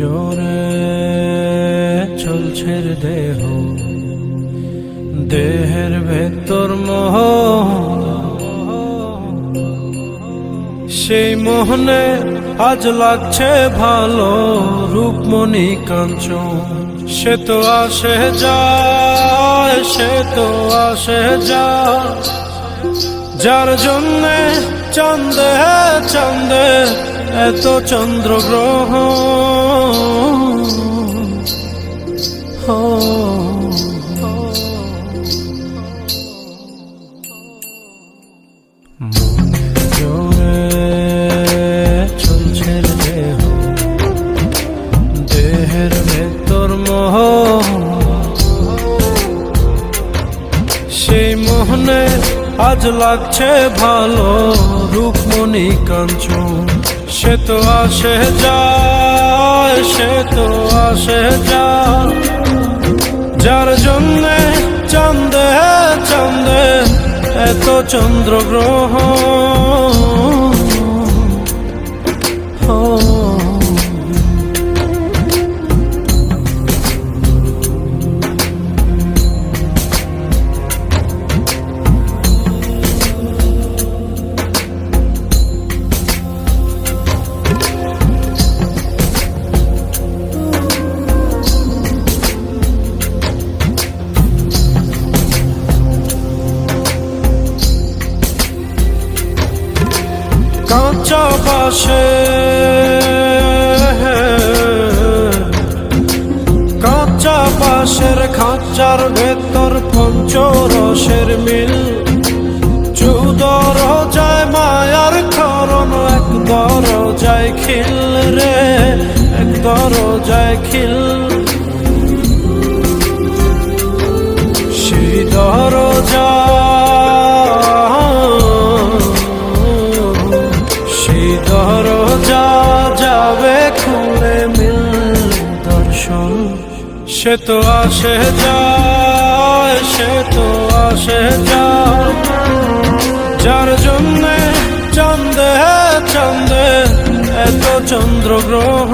জোরে চলছে দেহ, দেহের ভেতর মোহ, সেই মোহনে আজ লাগছে ভালো রূপমণি কাঞ্চন। সে তো আসে যায়, সে তো আসে যায়, যার জন্যে চাঁদে চাঁদে এত চন্দ্রগ্রহ। জোরে চলছে দেহ, দেহের ভেতর মোহ, সেই মোহনে আজ লাগছে ভালো রূপমণি কাঞ্চন। সে তো আসে যায়, সে তো আসে যায়, যার জন্যে চাঁদে চাঁদে এত চন্দ্রগ্রহ। কাঁচা বাসে কাঁচা বাসের খাঁচার ভেতর পঞ্চরসের মিল, চৌদরজায় মায়ার খরণ, এক দরজায় খিল রে, এক দরজায় খিল। সেই দরজা দরজা যাবে খুলে মিল দর্শন। সে তো আসে যায়, সে তো আসে যায়, যার জন্যে চাঁদে চাঁদে এত চন্দ্রগ্রহ।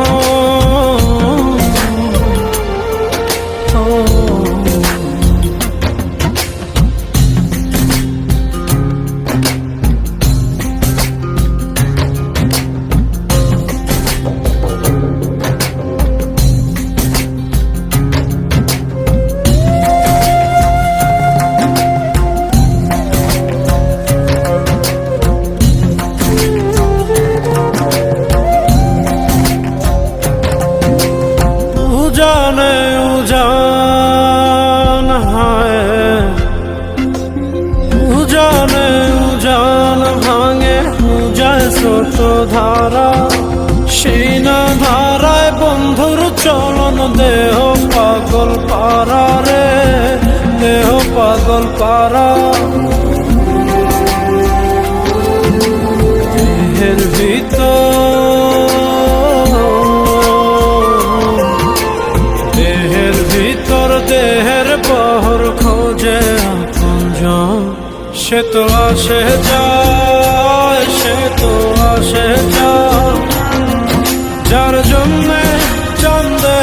উজানে উজান হায়, উজানে উজান ভাঙে উজায় স্রোত ধারা, সেই না ধারায় বন্ধুর চলন, দেহ পাগল পারা রে, দেহ পাগল পারা। দেহের ভিতর দেহের বহর খোঁজে আপনজন। সে তো আসে যায়, সে তো আসে যায়, যার জন্যে চাঁদে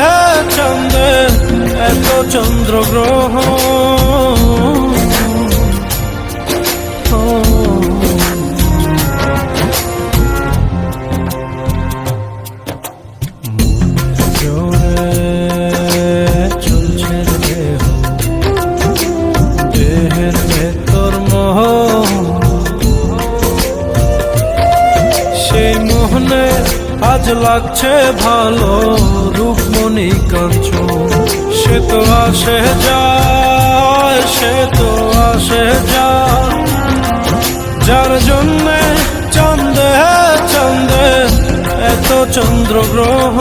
চাঁদে এত চন্দ্রগ্রহ। আজ লাগছে ভালো রূপমণি কাঞ্চন। সে তো আসে যায়, সে তো আসে যায়, যার জন্যে চাঁদে চাঁদে এত চন্দ্রগ্রহ।